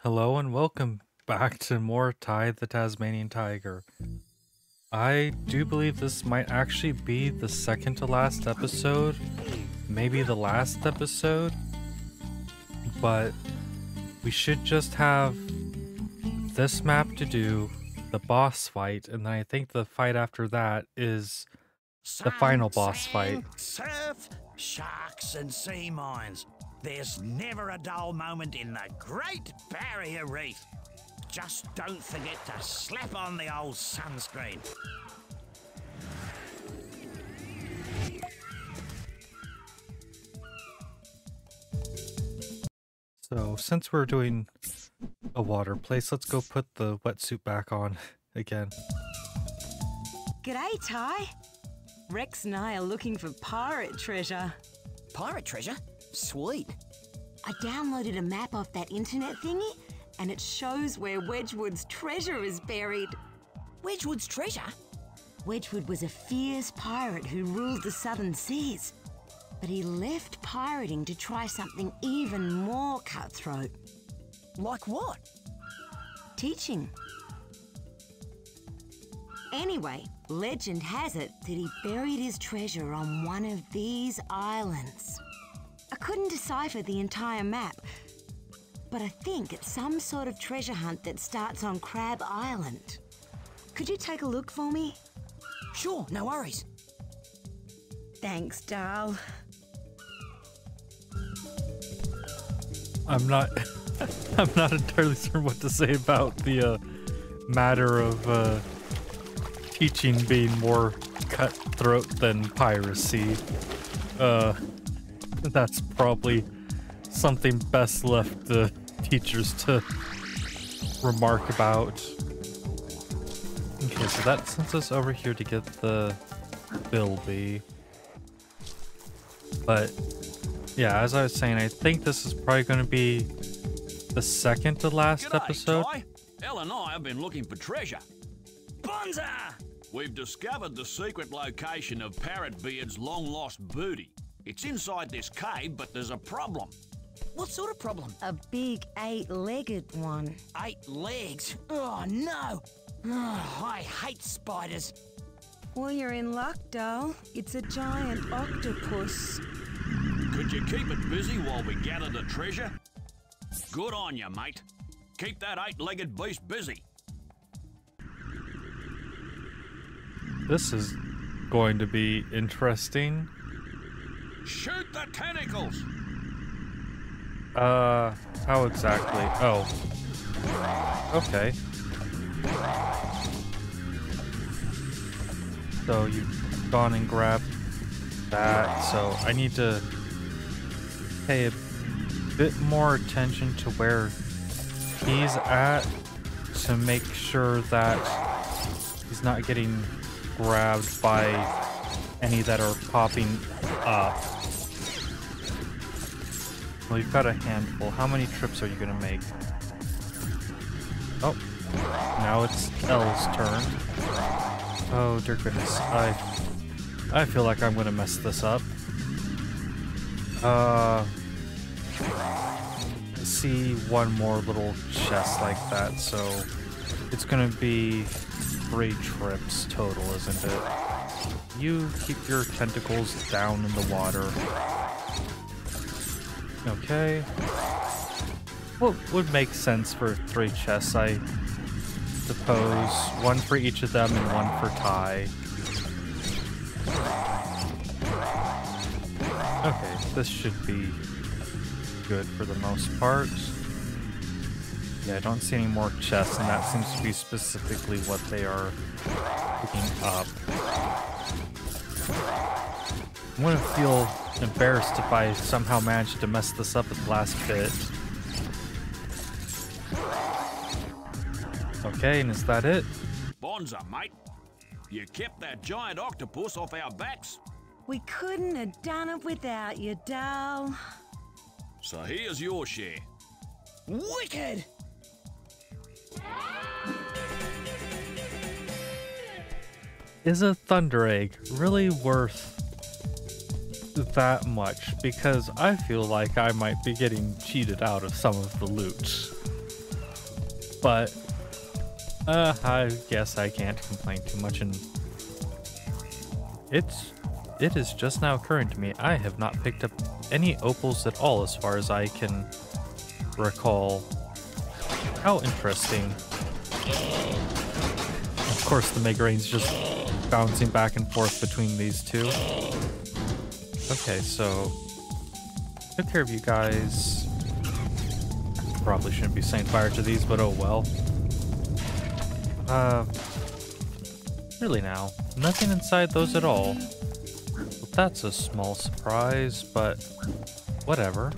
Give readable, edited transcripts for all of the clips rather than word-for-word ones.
Hello and welcome back to more the Tasmanian Tiger. I do believe this might actually be the second to last episode, maybe the last episode, but we should just have this map to do, the boss fight, and then I think the fight after that is the final boss fight. Surf, sharks and sea mines. There's never a dull moment in the Great Barrier Reef. Just don't forget to slap on the old sunscreen. So since we're doing a water place, let's go put the wetsuit back on again. G'day, Ty. Rex and I are looking for pirate treasure. Pirate treasure? Sweet. I downloaded a map off that internet thingy, and it shows where Wedgwood's treasure is buried. Wedgwood's treasure? Wedgwood was a fierce pirate who ruled the southern seas, but he left pirating to try something even more cutthroat. Like what? Teaching. Anyway, legend has it that he buried his treasure on one of these islands. I couldn't decipher the entire map, but I think it's some sort of treasure hunt that starts on Crab Island. Could you take a look for me? Sure, no worries. Thanks, Darl. I'm not entirely sure what to say about the matter of teaching being more cutthroat than piracy. That's probably something best left the teachers to remark about. Okay, so that sends us over here to get the Bilby. But yeah, as I was saying, I think this is probably going to be the second to last G'day, episode. Ty. Elle and I have been looking for treasure. Bonza! We've discovered the secret location of Parrotbeard's long-lost booty. It's inside this cave, but there's a problem. What sort of problem? A big 8-legged one. 8 legs. Oh no! Oh, I hate spiders. Well, you're in luck, Darl. It's a giant octopus. Could you keep it busy while we gather the treasure? Good on you, mate. Keep that 8-legged beast busy. This is going to be interesting. Shoot the tentacles! How exactly? Oh. Okay. So you've gone and grabbed that, so I need to pay a bit more attention to where he's at to make sure that he's not getting grabbed by any that are popping up. Well, you've got a handful. How many trips are you gonna make? Oh, now it's Elle's turn. Oh dear goodness, I feel like I'm gonna mess this up. I see one more little chest like that, so it's gonna be 3 trips total, isn't it? You keep your tentacles down in the water. Okay. Well, would make sense for 3 chests, I suppose. 1 for each of them and 1 for Ty. Okay, this should be good for the most part. Yeah, I don't see any more chests, and that seems to be specifically what they are picking up. I'm gonna feel embarrassed if I somehow manage to mess this up at the last bit. Okay, and is that it? Bonza, mate. You kept that giant octopus off our backs. We couldn't have done it without you, Darl. So here's your share. Wicked! Is a Thunder Egg really worth that much? Because I feel like I might be getting cheated out of some of the loot. But I guess I can't complain too much, and it is just now occurring to me I have not picked up any opals at all as far as I can recall. How interesting. Of course, the Mega Rain's just bouncing back and forth between these two. Okay, so took care of you guys. Probably shouldn't be saying fire to these, but oh well. Really now, nothing inside those at all. Well, that's a small surprise, but whatever.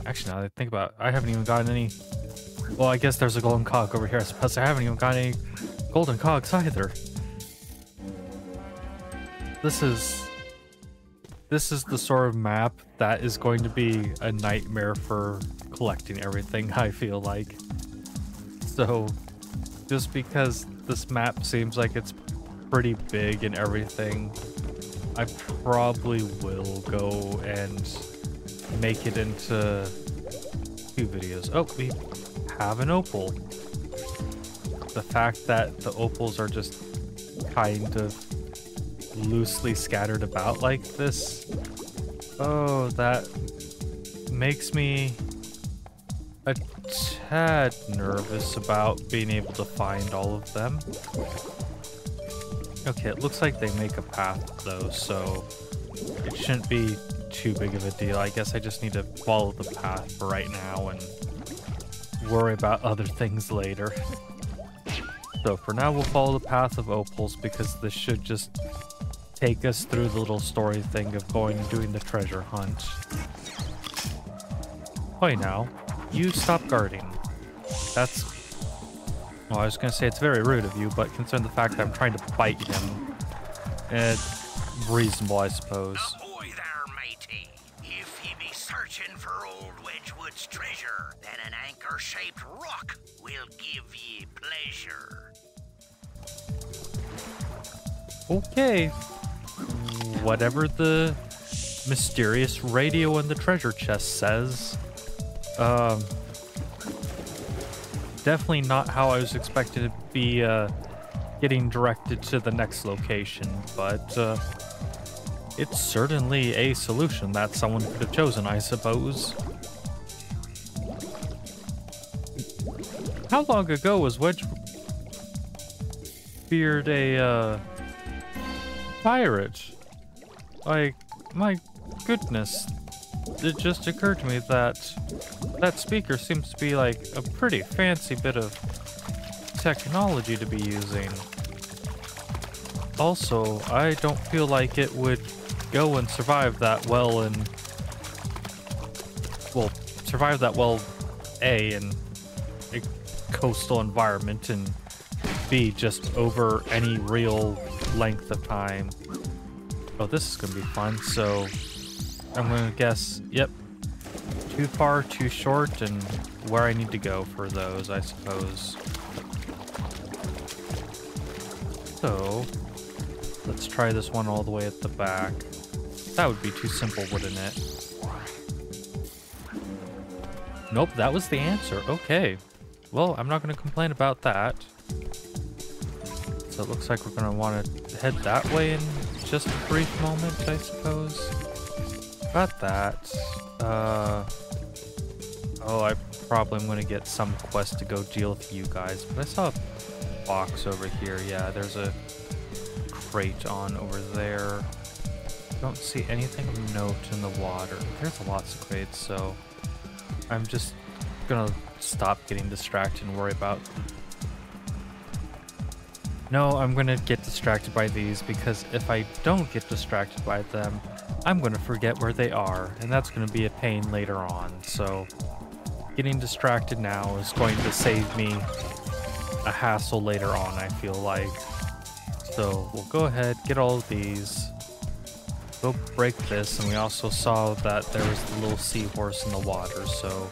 Actually, now that I think about it, I haven't even gotten any... Well, I guess there's a golden cog over here. I suppose I haven't even gotten any golden cogs either. This is the sort of map that is going to be a nightmare for collecting everything, I feel like. So, just because this map seems like it's pretty big and everything, I probably will go and make it into 2 videos. Oh, we have an opal. The fact that the opals are just kind of loosely scattered about like this, oh, that makes me a tad nervous about being able to find all of them. Okay, it looks like they make a path though, so it shouldn't be too big of a deal. I guess I just need to follow the path for right now and worry about other things later. So for now we'll follow the path of opals because this should just take us through the little story thing of going and doing the treasure hunt. Wait now, you stop guarding. That's... Well, I was gonna say it's very rude of you, but considering the fact that I'm trying to bite him, it's reasonable, I suppose. Ahoy there, matey. If ye be searching for old Wedgwood's treasure, then an anchor-shaped rock will give ye pleasure. Okay. Whatever the mysterious radio in the treasure chest says. Definitely not how I was expecting to be getting directed to the next location, but it's certainly a solution that someone could have chosen, I suppose. How long ago was Wedgebeard a pirate? Like, my goodness, it just occurred to me that that speaker seems to be like a pretty fancy bit of technology to be using. Also, I don't feel like it would go and survive that well in... Well, survive that well, A, in a coastal environment, and B, just over any real length of time. Oh, this is gonna be fun, so I'm gonna guess, yep, too far, too short, and where I need to go for those, I suppose. So, let's try this one all the way at the back. That would be too simple, wouldn't it? Nope, that was the answer. Okay. Well, I'm not gonna complain about that. So it looks like we're gonna want to head that way in just a brief moment, I suppose. Got that. Oh, I probably am gonna get some quest to go deal with you guys, but I saw a box over here. Yeah, there's a crate on over there. Don't see anything of note in the water. There's lots of crates, so I'm just gonna stop getting distracted and worry about... No, I'm gonna get distracted by these, because if I don't get distracted by them, I'm gonna forget where they are, and that's gonna be a pain later on. So getting distracted now is going to save me a hassle later on, I feel like. So we'll go ahead, get all of these, go break this, and we also saw that there was the little seahorse in the water, so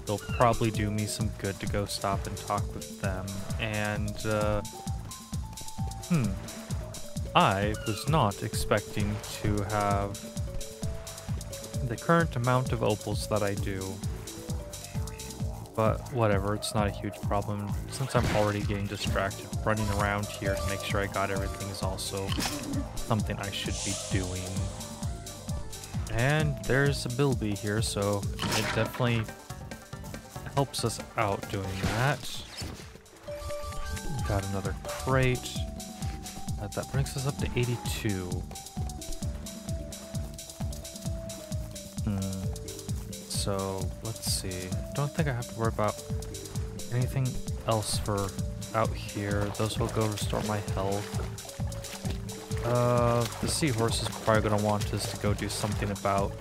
they'll probably do me some good to go stop and talk with them. And I was not expecting to have the current amount of opals that I do. but whatever, it's not a huge problem. Since I'm already getting distracted, running around here to make sure I got everything is also something I should be doing. And there's a Bilby here, so it definitely helps us out doing that. Got another crate. That brings us up to 82. So let's see. I don't think I have to worry about anything else for out here. Those will go restore my health. The seahorse is probably gonna want us to go do something about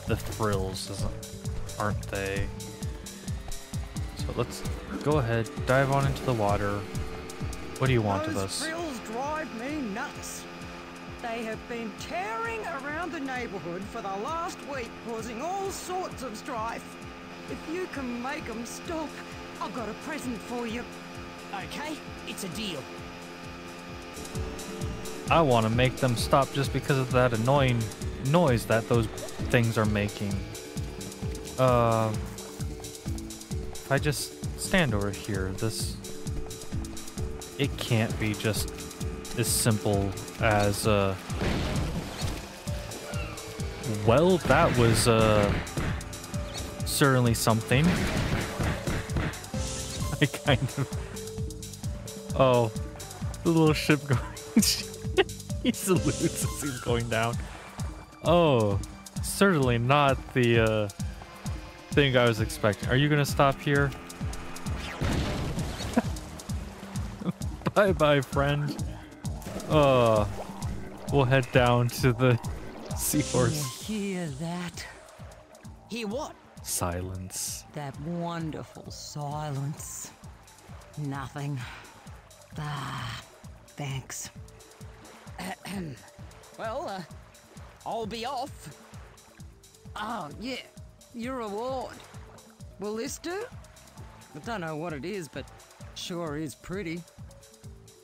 the frills, aren't they? So let's go ahead, dive on into the water. What do you want of us? Those frills drive me nuts. They have been tearing around the neighborhood for the last week, causing all sorts of strife. If you can make them stop, I've got a present for you. Okay, it's a deal. I want to make them stop just because of that annoying noise that those things are making. If I just stand over here, it can't be just as simple as, well, that was, certainly something. I kind of... Oh, the little ship going... He salutes as he's going down. Oh, certainly not the, thing I was expecting. Are you gonna stop here? Bye-bye, friend. We'll head down to the seahorse. You hear that? Hear what? Silence. That wonderful silence. Nothing. Ah, thanks. Well, I'll be off. Oh, yeah, your reward. Will this do? I don't know what it is, but sure is pretty.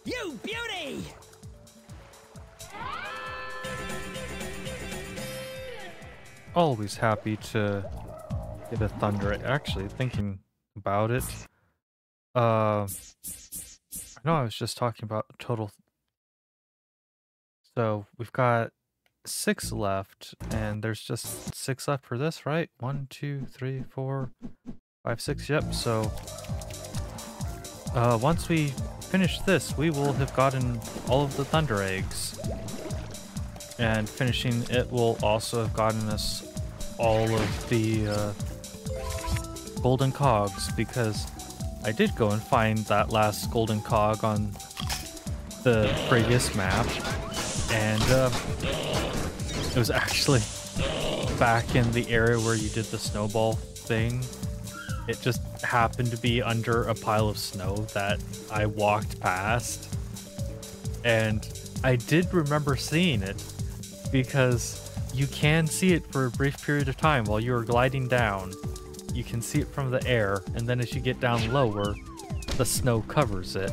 You beauty! Always happy to get a thunder. Actually, thinking about it, I know I was just talking about total. So we've got 6 left, and there's just 6 left for this, right? 1, 2, 3, 4, 5, 6. Yep. So once we finish this, we will have gotten all of the thunder eggs. And finishing it will also have gotten us all of the golden cogs, because I did go and find that last golden cog on the previous map, and it was actually back in the area where you did the snowball thing. It just happened to be under a pile of snow that I walked past, and I did remember seeing it, because you can see it for a brief period of time while you are gliding down. You can see it from the air, and then as you get down lower, the snow covers it.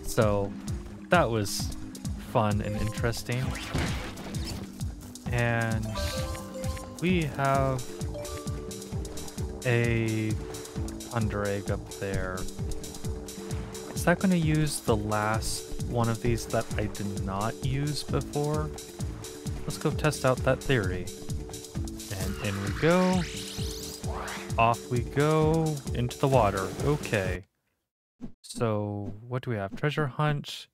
So that was fun and interesting. And we have a thunder egg up there. Is that going to use the last one of these that I did not use before? Let's go test out that theory. And in we go. Off we go into the water. Okay. So what do we have? Treasure hunt,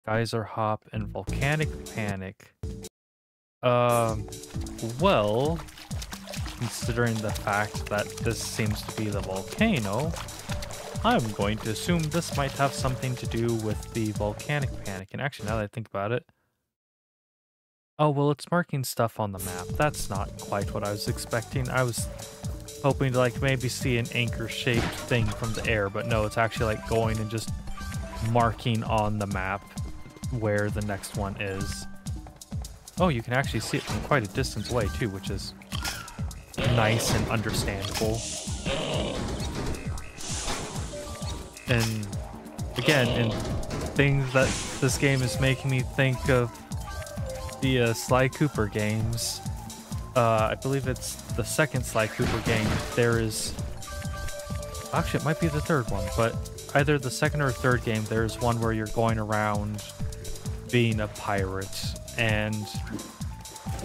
geyser hop, and volcanic panic. Well, considering the fact that this seems to be the volcano, I'm going to assume this might have something to do with the volcanic panic. And actually, now that I think about it, oh, well, it's marking stuff on the map. That's not quite what I was expecting. I was hoping to, like, maybe see an anchor-shaped thing from the air, but no, it's actually, like, going and just marking on the map where the next one is. Oh, you can actually see it from quite a distance away, too, which is nice and understandable. And, again, in things that this game is making me think of the Sly Cooper games. I believe it's the second Sly Cooper game. There is Actually, it might be the third one, but either the second or third game, there's one where you're going around being a pirate, and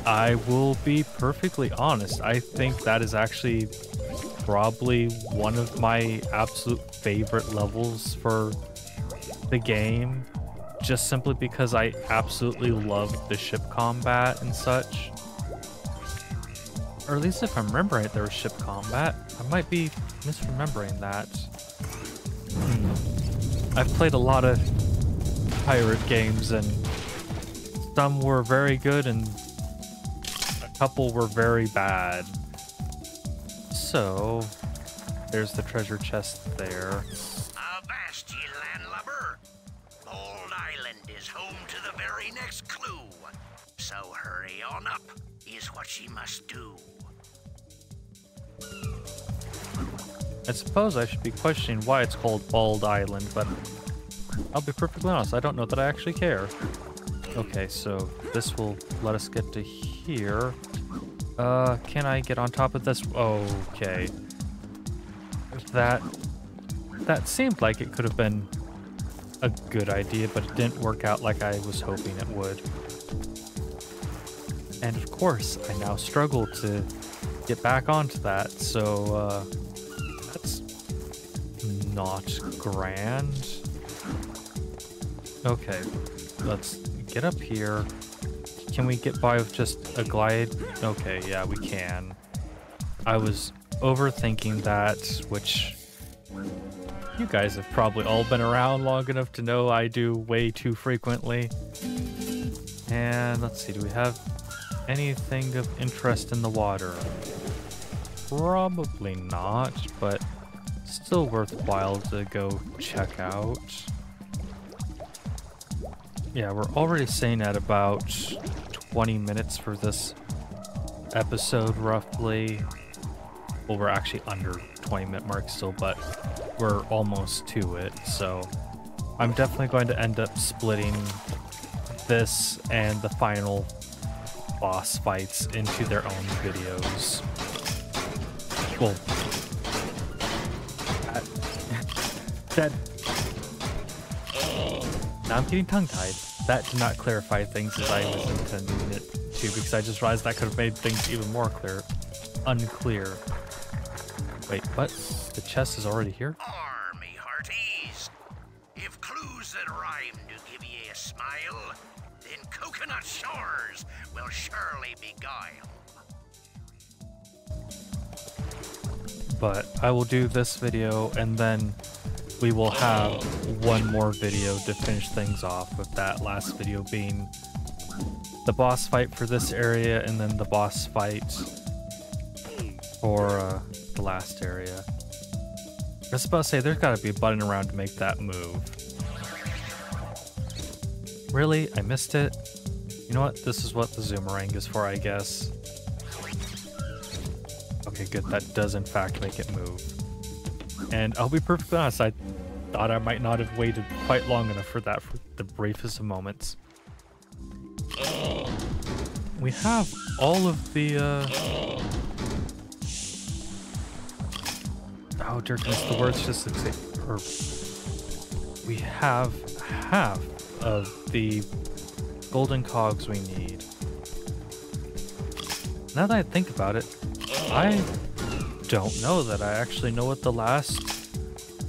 I will be perfectly honest, I think that is actually probably one of my absolute favorite levels for the game, just simply because I absolutely love the ship combat and such. Or at least if I'm remembering it, there was ship combat. I might be misremembering that. I've played a lot of pirate games, and some were very good and a couple were very bad. So, there's the treasure chest there. Avast, ye landlubber! Old Island is home to the very next clue. So hurry on up, is what she must do. I suppose I should be questioning why it's called Bald Island, but I'll be perfectly honest, I don't know that I actually care. Okay, so this will let us get to here. Can I get on top of this? Okay. That seemed like it could have been a good idea, but it didn't work out like I was hoping it would. And of course, I now struggle to get back onto that, so that's not grand. Okay, let's get up here. Can we get by with just a glide? Okay, yeah, we can. I was overthinking that, which you guys have probably all been around long enough to know I do way too frequently. And let's see, do we have anything of interest in the water? Probably not, but still worthwhile to go check out. Yeah, we're already saying at about 20 minutes for this episode, roughly. Well, we're actually under 20-minute mark still, but we're almost to it, so I'm definitely going to end up splitting this and the final boss fights into their own videos. Well, that now I'm getting tongue-tied. That did not clarify things as I was intending it to, because I just realized that could have made things even more unclear. Wait, what? The chest is already here? Army hearties! If clues that rhyme do give ye a smile, then coconut shores will surely beguile. But I will do this video, and then we will have one more video to finish things off, with that last video being the boss fight for this area, and then the boss fight for the last area. I was about to say, there's got to be a button around to make that move. Really? I missed it? You know what? This is what the Zoomerang is for, I guess. Okay, good. That does in fact make it move. And I'll be perfectly honest, I thought I might not have waited quite long enough for that for the briefest of moments. We have all of the, oh dear goodness, the words just escape. We have half of the golden cogs we need. Now that I think about it, I don't know that I actually know what the last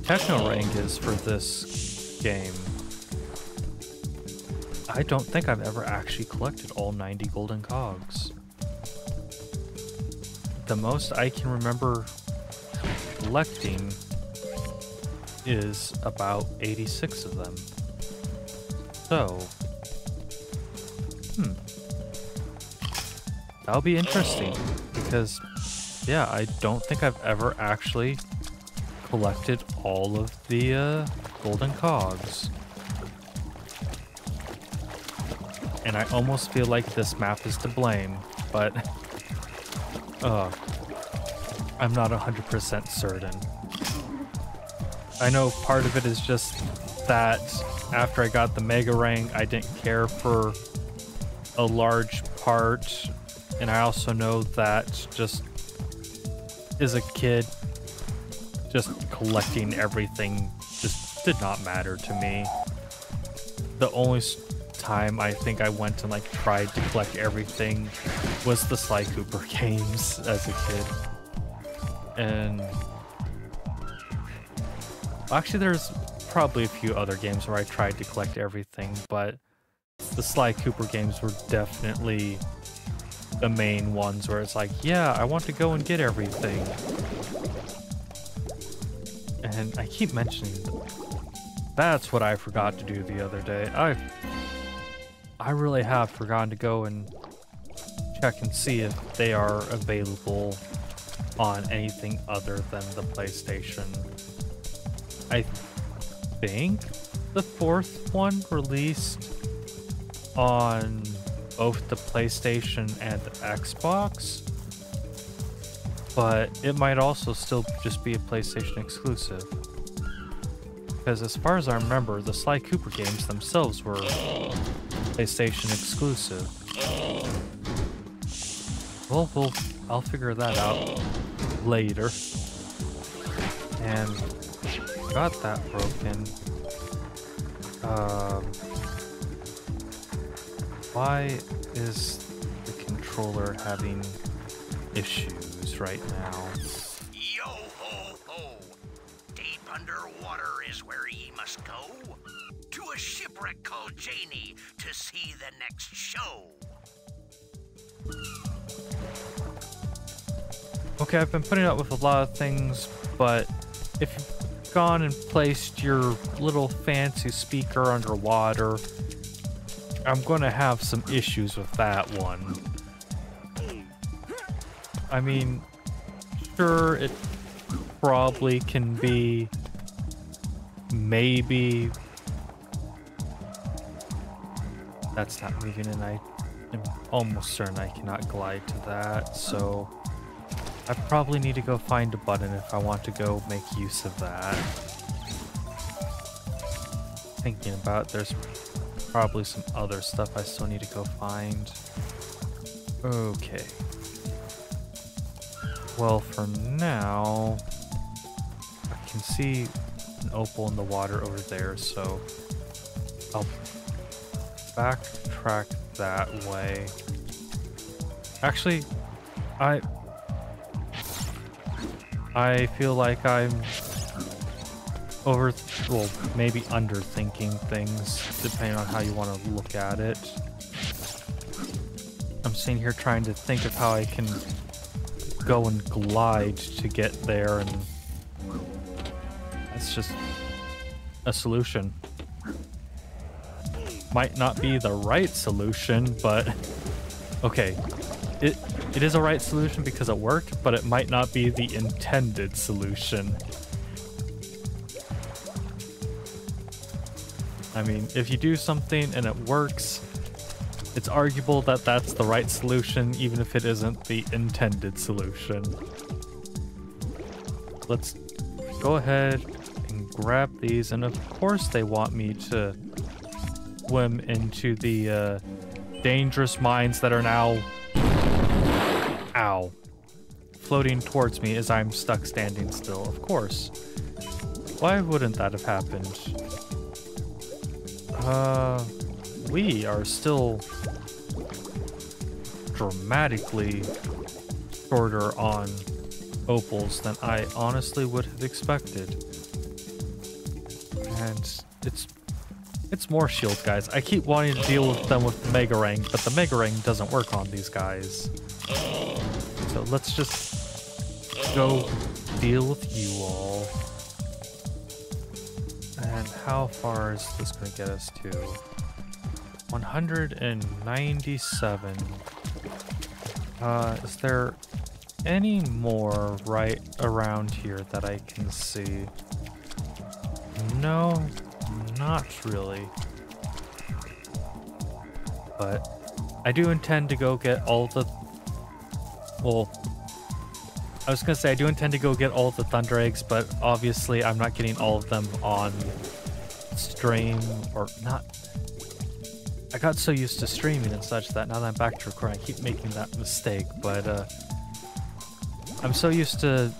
techno rank is for this game. I don't think I've ever actually collected all 90 golden cogs. The most I can remember collecting is about 86 of them. So, that'll be interesting, because yeah, I don't think I've ever actually collected all of the golden cogs. And I almost feel like this map is to blame, but I'm not 100% certain. I know part of it is just that after I got the Mega Ring, I didn't care for a large part, and I also know that just as a kid, just collecting everything just did not matter to me. The only time I think I went and like tried to collect everything was the Sly Cooper games as a kid. And actually there's probably a few other games where I tried to collect everything, but the Sly Cooper games were definitely the main ones where it's like, yeah, I want to go and get everything. And I keep mentioning that's what I forgot to do the other day. I really have forgotten to go and check and see if they are available on anything other than the PlayStation. I think the fourth one released on both the PlayStation and the Xbox, but it might also still just be a PlayStation exclusive. Because as far as I remember, the Sly Cooper games themselves were PlayStation exclusive. Well, I'll figure that out later. And got that broken. Why is the controller having issues right now? Yo ho ho! Deep underwater is where ye must go. To a shipwreck called Janie to see the next show. Okay, I've been putting up with a lot of things, but if you've gone and placed your little fancy speaker underwater, I'm gonna have some issues with that one. I mean, sure, it probably can be maybe... That's not moving, and I am almost certain I cannot glide to that, so I probably need to go find a button if I want to go make use of that. Thinking about it, there's probably some other stuff I still need to go find. Okay. Well, for now, I can see an opal in the water over there, so I'll backtrack that way. Actually, I feel like I'm maybe underthinking things, depending on how you want to look at it. I'm sitting here trying to think of how I can go and glide to get there, and that's just a solution. Might not be the right solution, but okay. It is a right solution because it worked, but it might not be the intended solution. I mean, if you do something and it works, it's arguable that that's the right solution, even if it isn't the intended solution. Let's go ahead and grab these, and of course they want me to swim into the dangerous mines that are now... Ow. Floating towards me as I'm stuck standing still, of course. Why wouldn't that have happened? We are still dramatically shorter on opals than I honestly would have expected. And it's more shield guys. I keep wanting to deal with them with the Mega Ring, but the Mega Ring doesn't work on these guys. So let's just go deal with you all. And how far is this going to get us to? 197. Is there any more right around here that I can see? No, not really. But I do intend to go get all the... Well, I was going to say I do intend to go get all of the Thunder Eggs, but obviously I'm not getting all of them on stream, or not. I got so used to streaming and such that now that I'm back to recording, I keep making that mistake, but I'm so used to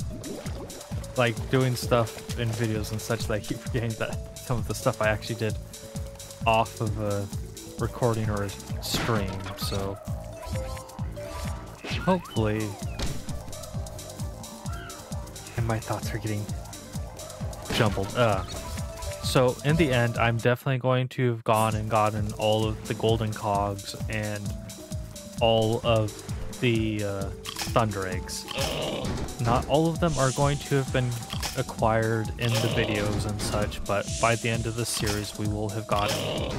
like doing stuff in videos and such that I keep forgetting that some of the stuff I actually did off of a recording or a stream, so hopefully, and my thoughts are getting jumbled. So in the end, I'm definitely going to have gone and gotten all of the golden cogs and all of the thunder eggs. Not all of them are going to have been acquired in the videos and such, but by the end of the series, we will have gotten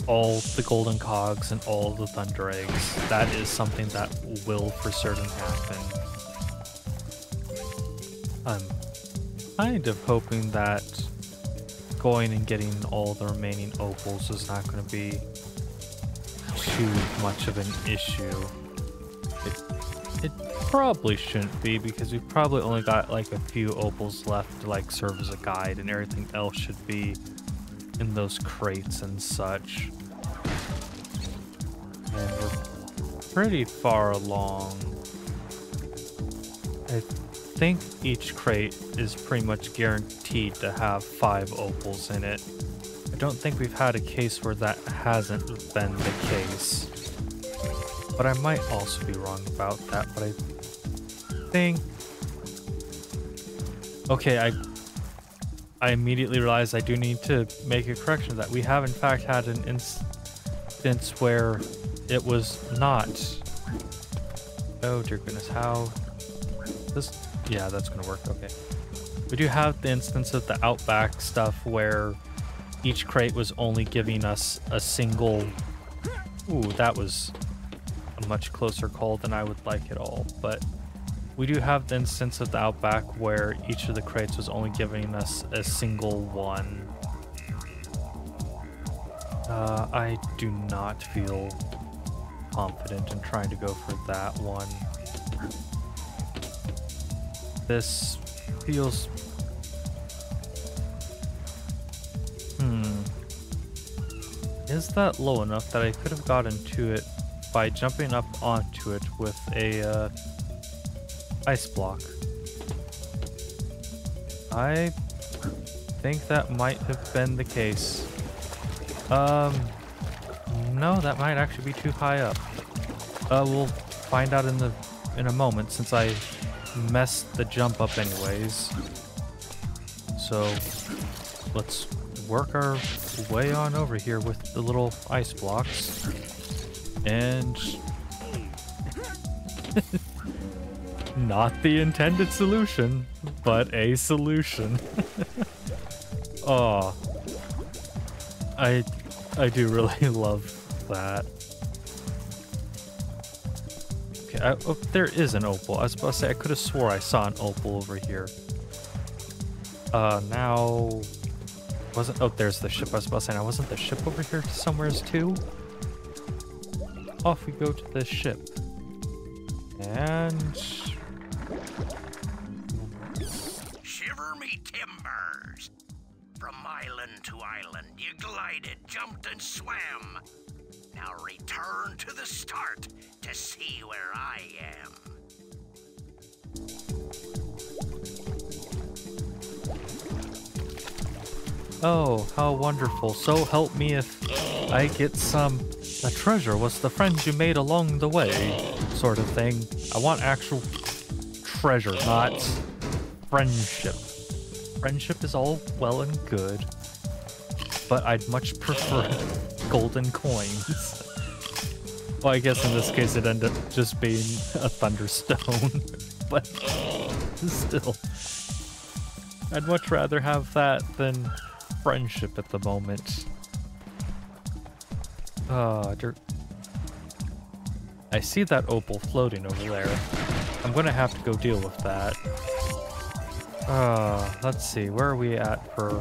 all the golden cogs and all the thunder eggs. That is something that will for certain happen. I'm kind of hoping that going and getting all the remaining opals is not going to be too much of an issue. It probably shouldn't be, because we've probably only got like a few opals left to like serve as a guide, and everything else should be in those crates and such. And we're pretty far along. I think each crate is pretty much guaranteed to have 5 opals in it. I don't think we've had a case where that hasn't been the case. But I might also be wrong about that, but I think... Okay, I immediately realized I do need to make a correction to that. We have in fact had an instance where it was not... Oh dear goodness, how... This... Yeah, that's gonna work, okay. We do have the instance of the Outback stuff where each crate was only giving us a single... Ooh, that was a much closer call than I would like at all, but we do have the instance of the Outback where each of the crates was only giving us a single one. I do not feel confident in trying to go for that one. This feels... Is that low enough that I could have gotten to it by jumping up onto it with a ice block? I think that might have been the case. No, that might actually be too high up. We'll find out in a moment, since I messed the jump up anyways. So let's work our way on over here with the little ice blocks. And not the intended solution, but a solution. Oh, I do really love that. Okay, oh, there is an opal. I was about to say, I could have swore I saw an opal over here. Now... Wasn't... Oh, there's the ship. I was about to say, now wasn't the ship over here somewheres too? Off we go to the ship. And... Shiver me timbers! From island to island, you glided, jumped, and swam. Now return to the start to see where I am. Oh, how wonderful. So help me if I get some... The treasure was the friends you made along the way, sort of thing. I want actual treasure, not friendship. Friendship is all well and good, but I'd much prefer golden coins. Well, I guess in this case it ended up just being a thunderstone, but still. I'd much rather have that than friendship at the moment. I see that opal floating over there. I'm gonna have to go deal with that. Let's see, where are we at for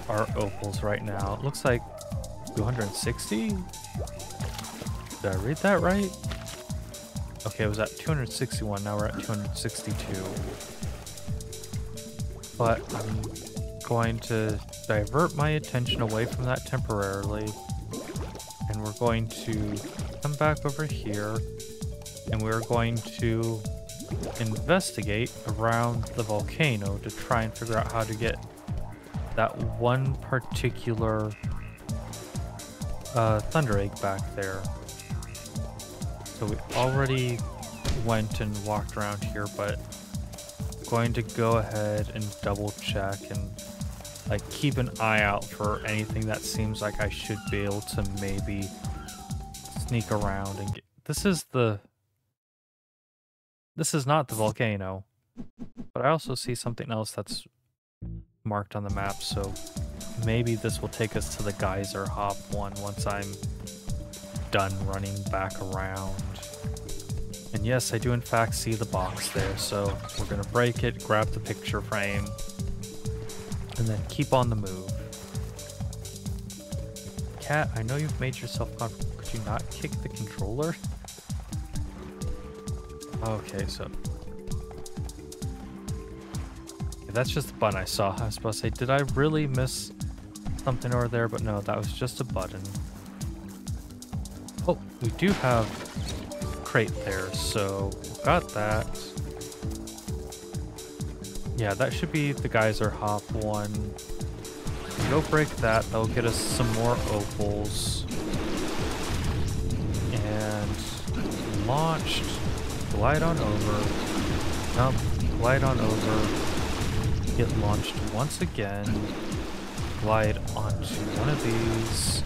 our opals right now? It looks like 260? Did I read that right? Okay, it was at 261, now we're at 262. But I'm going to divert my attention away from that temporarily. And we're going to come back over here. And we're going to investigate around the volcano to try and figure out how to get that one particular thunder egg back there. So we already went and walked around here, but I'm going to go ahead and double check and like keep an eye out for anything that seems like I should be able to maybe sneak around and get. This is not the volcano, but I also see something else that's marked on the map, so maybe this will take us to the geyser hop one once I'm done running back around. And yes, I do in fact see the box there, so we're gonna break it, grab the picture frame, and then keep on the move. Cat, I know you've made yourself comfortable. Could you not kick the controller? Okay, so that's just the button I saw. I was supposed to say, did I really miss something over there? But no, that was just a button. Oh, we do have a crate there, so got that. Yeah, that should be the geyser hop one. Go break that. That'll get us some more opals. And launched. Glide on over. Jump. Glide on over. Get launched once again. Glide onto one of these.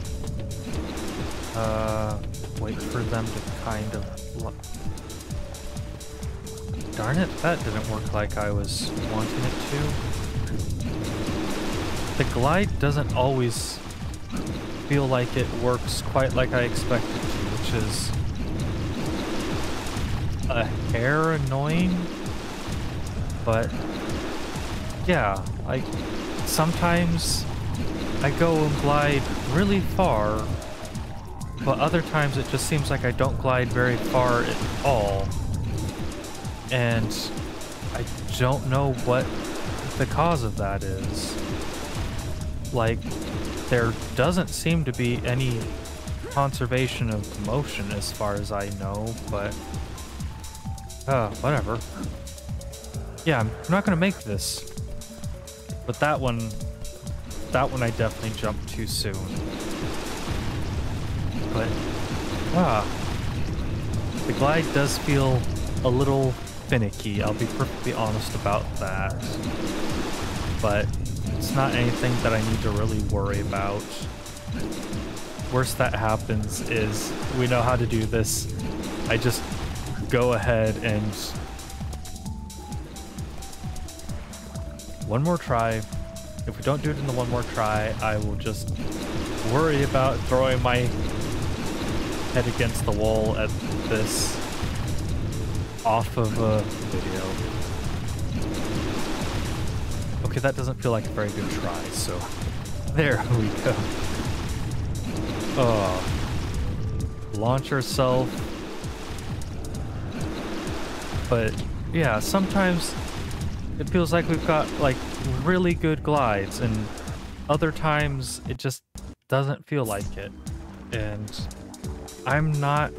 Wait for them to kind of... Darn it, that didn't work like I was wanting it to. The glide doesn't always feel like it works quite like I expected it to, which is a hair annoying, but yeah, like sometimes I go and glide really far, but other times it just seems like I don't glide very far at all. And I don't know what the cause of that is. Like, there doesn't seem to be any conservation of motion as far as I know, but whatever. Yeah, I'm not gonna make this. But that one I definitely jumped too soon. But the glide does feel a little finicky, I'll be perfectly honest about that. But it's not anything that I need to really worry about. Worst that happens is we know how to do this. I just go ahead and one more try. If we don't do it in the one more try, I will just worry about throwing my head against the wall at this off of a video. Okay, that doesn't feel like a very good try, so there we go. Launch ourselves. But yeah, sometimes it feels like we've got like really good glides, and other times it just doesn't feel like it. And I'm not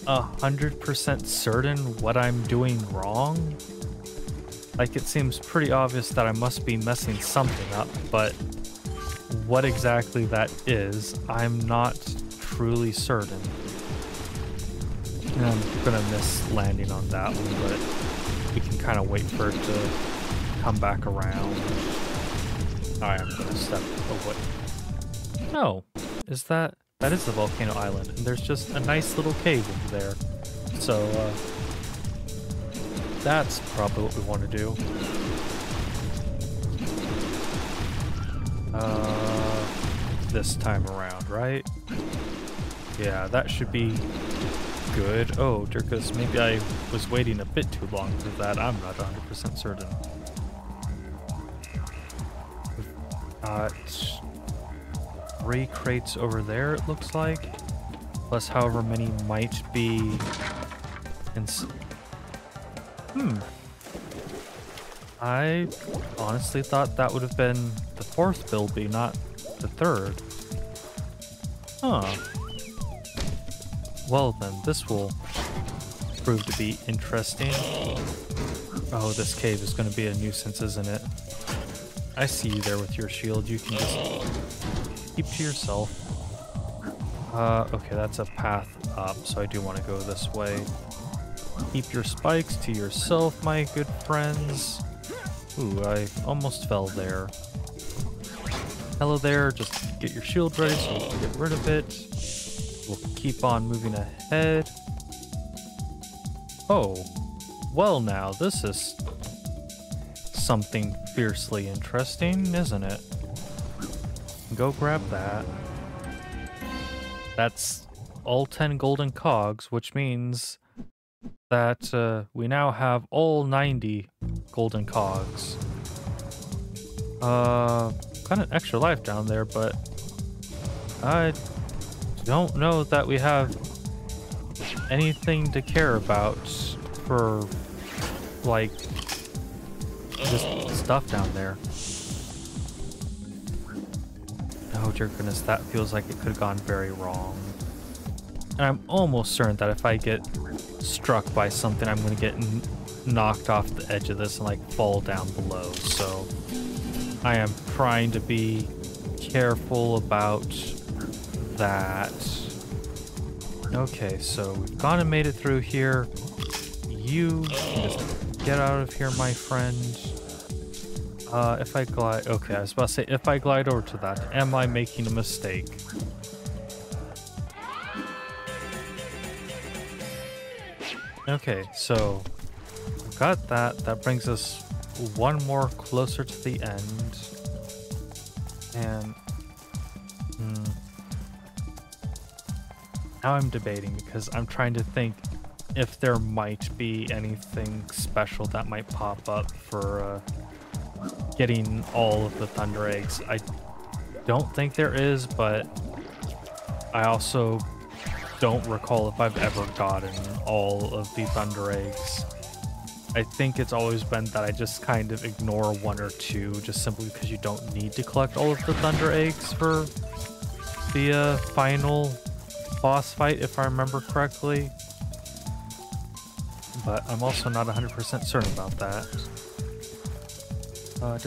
100% certain what I'm doing wrong. Like, it seems pretty obvious that I must be messing something up, but what exactly that is, I'm not truly certain. And I'm gonna miss landing on that one, but we can kind of wait for it to come back around. Alright, I'm gonna step away. No, is that is the volcano island, and there's just a nice little cave over there. So, that's probably what we want to do. This time around, right? Yeah, that should be good. Oh, Dirkus, maybe I was waiting a bit too long for that. I'm not 100% certain. We've got 3 crates over there, it looks like. Plus however many might be in... I honestly thought that would have been the 4th Bilby, not the 3rd. Huh. Well then, this will prove to be interesting. Oh, this cave is going to be a nuisance, isn't it? I see you there with your shield. You can just keep to yourself. Okay, that's a path up, so I do want to go this way. Keep your spikes to yourself, my good friends. Ooh, I almost fell there. Hello there, just get your shield ready so we can get rid of it. We'll keep on moving ahead. Oh, well now, this is something fiercely interesting, isn't it? Go grab that. That's all 10 golden cogs, which means that we now have all 90 golden cogs. Got an extra life down there, but I don't know that we have anything to care about for, like, just stuff down there. Oh dear goodness, that feels like it could have gone very wrong. And I'm almost certain that if I get struck by something, I'm going to get knocked off the edge of this and like fall down below. So I am trying to be careful about that. Okay, so we've gone and made it through here. You can just get out of here, my friend. If I glide... Okay, I was about to say, if I glide over to that, am I making a mistake? Okay, so we've got that. That brings us one more closer to the end. And... now I'm debating because I'm trying to think if there might be anything special that might pop up for getting all of the Thunder Eggs. I don't think there is, but I also don't recall if I've ever gotten all of the Thunder Eggs. I think it's always been that I just kind of ignore one or two, just simply because you don't need to collect all of the Thunder Eggs for the final boss fight, if I remember correctly. But I'm also not 100% certain about that. I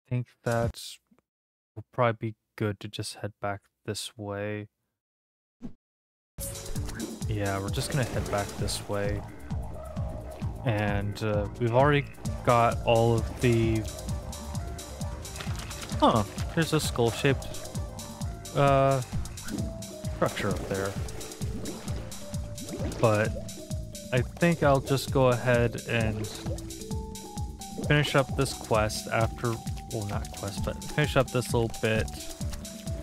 think that will probably be good to just head back this way. Yeah, we're just gonna head back this way. And we've already got all of the... Huh, there's a skull-shaped structure up there. But I think I'll just go ahead and finish up this quest after, well, not quest, but finish up this little bit,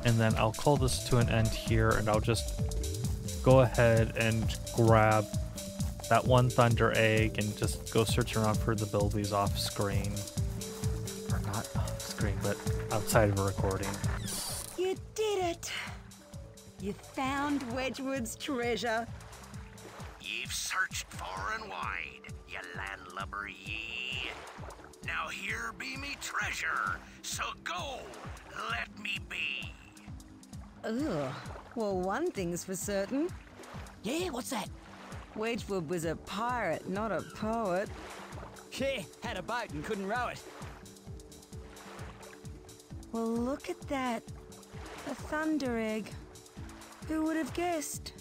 and then I'll call this to an end here, and I'll just go ahead and grab that one Thunder Egg and just go search around for the Bilbies off screen. Or not off screen, but outside of a recording. You did it! You found Wedgwood's treasure. You've searched far and wide, you landlubber ye. Now here be me treasure, so go, let me be. Ugh. Well, one thing's for certain. Yeah, what's that? Wedgwood was a pirate, not a poet. Yeah, had a boat and couldn't row it. Well, look at that. A Thunder Egg. Who would have guessed?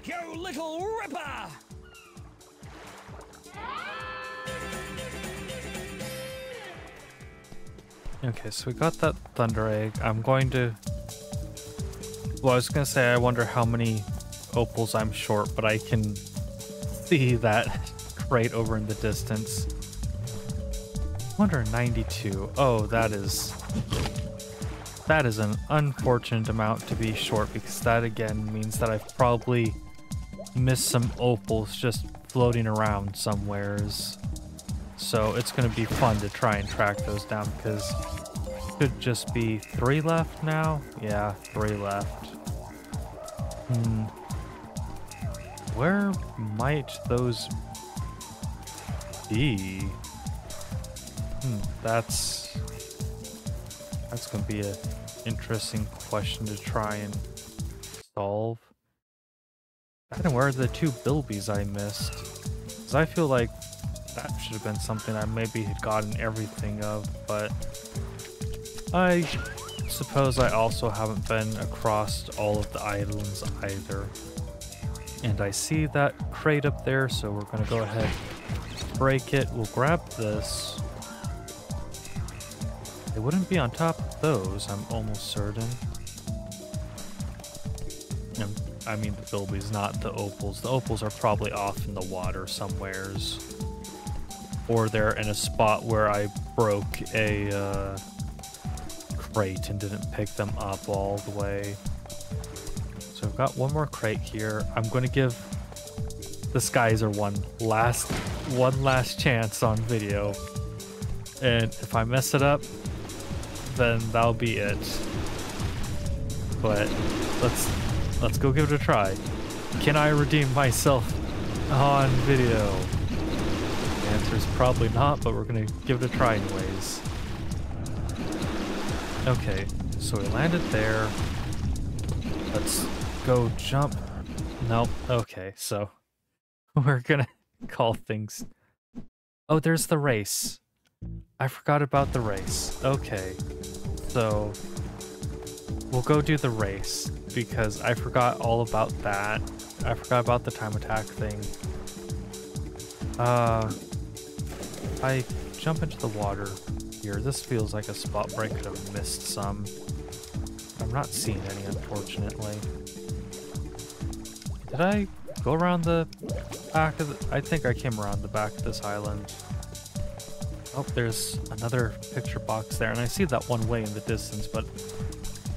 You little ripper! Okay, so we got that Thunder Egg. I'm going to... Well, I was going to say I wonder how many opals I'm short, but I can see that crate over in the distance. I wonder 92. Oh, that is an unfortunate amount to be short, because that again means that I've probably missed some opals just floating around somewheres. So it's going to be fun to try and track those down, because should just be 3 left now. Yeah, 3 left. Where might those be? That's going to be an interesting question to try and solve. And where are the two bilbies I missed? Because I feel like that should have been something I maybe had gotten everything of, but I suppose I also haven't been across all of the islands either. And I see that crate up there, so we're going to go ahead, break it. We'll grab this. It wouldn't be on top of those, I'm almost certain. I mean the bilbies, not the opals. The opals are probably off in the water somewheres. Or they're in a spot where I broke a crate and didn't pick them up all the way. So I've got one more crate here. I'm going to give the Skyzer one last chance on video. And if I mess it up, then that'll be it. But let's go give it a try. Can I redeem myself on video? The answer is probably not, but we're gonna give it a try anyways. Okay, so we landed there. Let's go jump. Nope. Okay, so we're gonna call things. Oh, there's the race. I forgot about the race. Okay, so we'll go do the race because I forgot all about that. I forgot about the time attack thing. I jump into the water here. This feels like a spot where I could have missed some. I'm not seeing any, unfortunately. Did I go around the back of the... I think I came around the back of this island. Oh, there's another picture box there, and I see that one way in the distance, but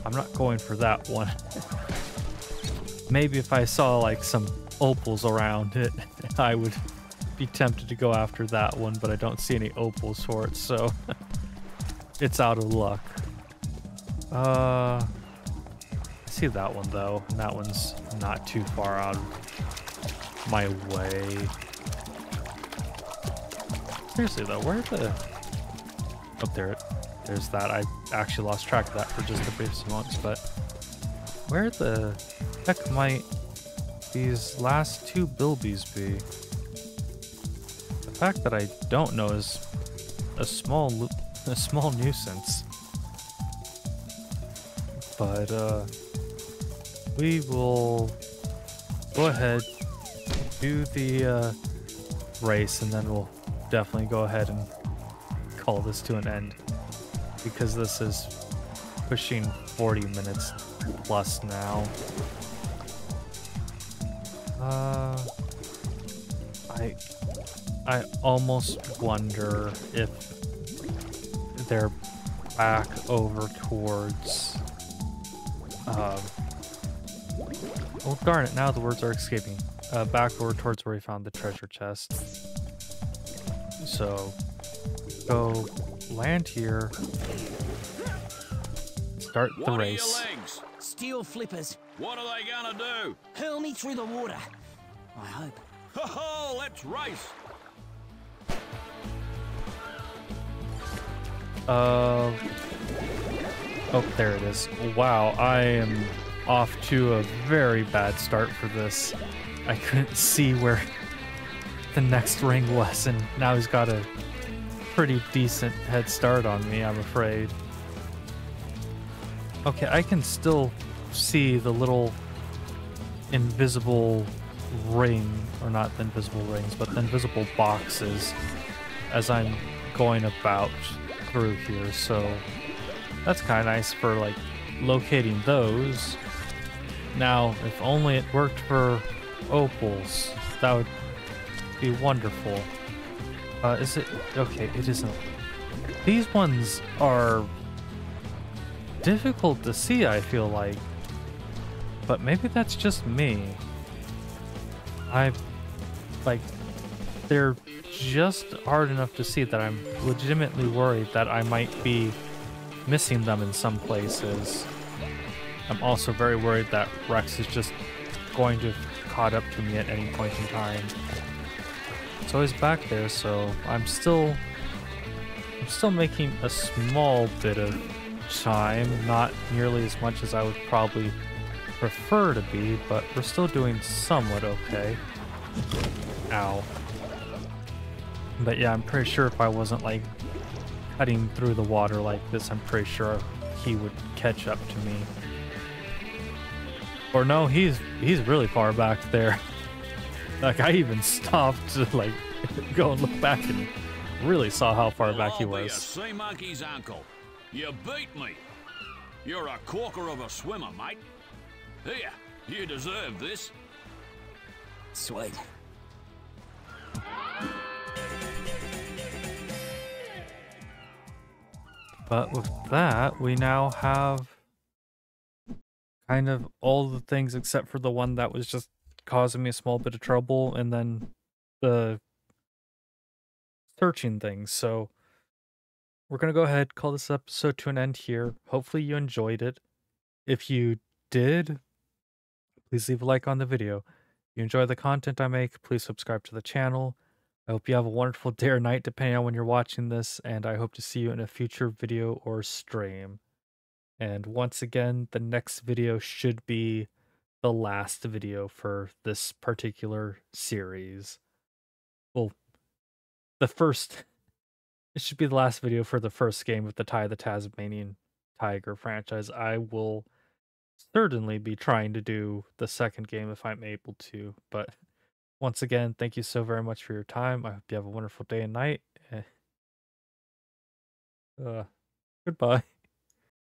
I'm not going for that one. Maybe if I saw like some opals around it, I would be tempted to go after that one, but I don't see any opals for it, so it's out of luck. I see that one though, and that one's not too far out of my way. Seriously though, where the... Oh, there's that. I actually lost track of that for just a brief moment, but where the heck might these last two bilbies be? The fact that I don't know is a small nuisance. But we will go ahead, do the race, and then we'll definitely go ahead and call this to an end, because this is pushing 40 minutes plus now. I almost wonder if they're back over towards oh darn it, now the words are escaping. Back over towards where we found the treasure chest. So go land here, start the race. What are your legs? Steel flippers. What are they gonna do? Hurl me through the water. I hope. Ho-ho, let's race! Oh, there it is. Wow, I am off to a very bad start for this. I couldn't see where the next ring was, and now he's got a pretty decent head start on me, I'm afraid. Okay, I can still see the little invisible ring, or not the invisible rings, but the invisible boxes as I'm going about through here, so that's kind of nice for like locating those. Now, if only it worked for opals, that would be wonderful. Is it? Okay, it isn't. These ones are difficult to see, I feel like. But maybe that's just me. They're just hard enough to see that I'm legitimately worried that I might be missing them in some places. I'm also very worried that Rex is just going to have caught up to me at any point in time. So he's back there, so I'm still making a small bit of time, not nearly as much as I would probably prefer to be, but we're still doing somewhat okay. Ow. But yeah, I'm pretty sure if I wasn't like cutting through the water like this, I'm pretty sure he would catch up to me. Or no, he's really far back there. Like I even stopped to like go and look back and really saw how far back he I'll be a was. sea monkey's uncle. You beat me. You're a corker of a swimmer, mate. Here, you deserve this. Sweet. But with that, we now have kind of all the things except for the one that was just causing me a small bit of trouble, and then the searching things. So we're going to go ahead, call this episode to an end here. Hopefully you enjoyed it. If you did, please leave a like on the video. If you enjoy the content I make, please subscribe to the channel. I hope you have a wonderful day or night depending on when you're watching this, and I hope to see you in a future video or stream. And once again, the next video should be the last video for this particular series. Well, the first... It should be the last video for the first game with the Tasmanian Tiger franchise. I will certainly be trying to do the second game if I'm able to. But once again, thank you so very much for your time. I hope you have a wonderful day and night. Goodbye.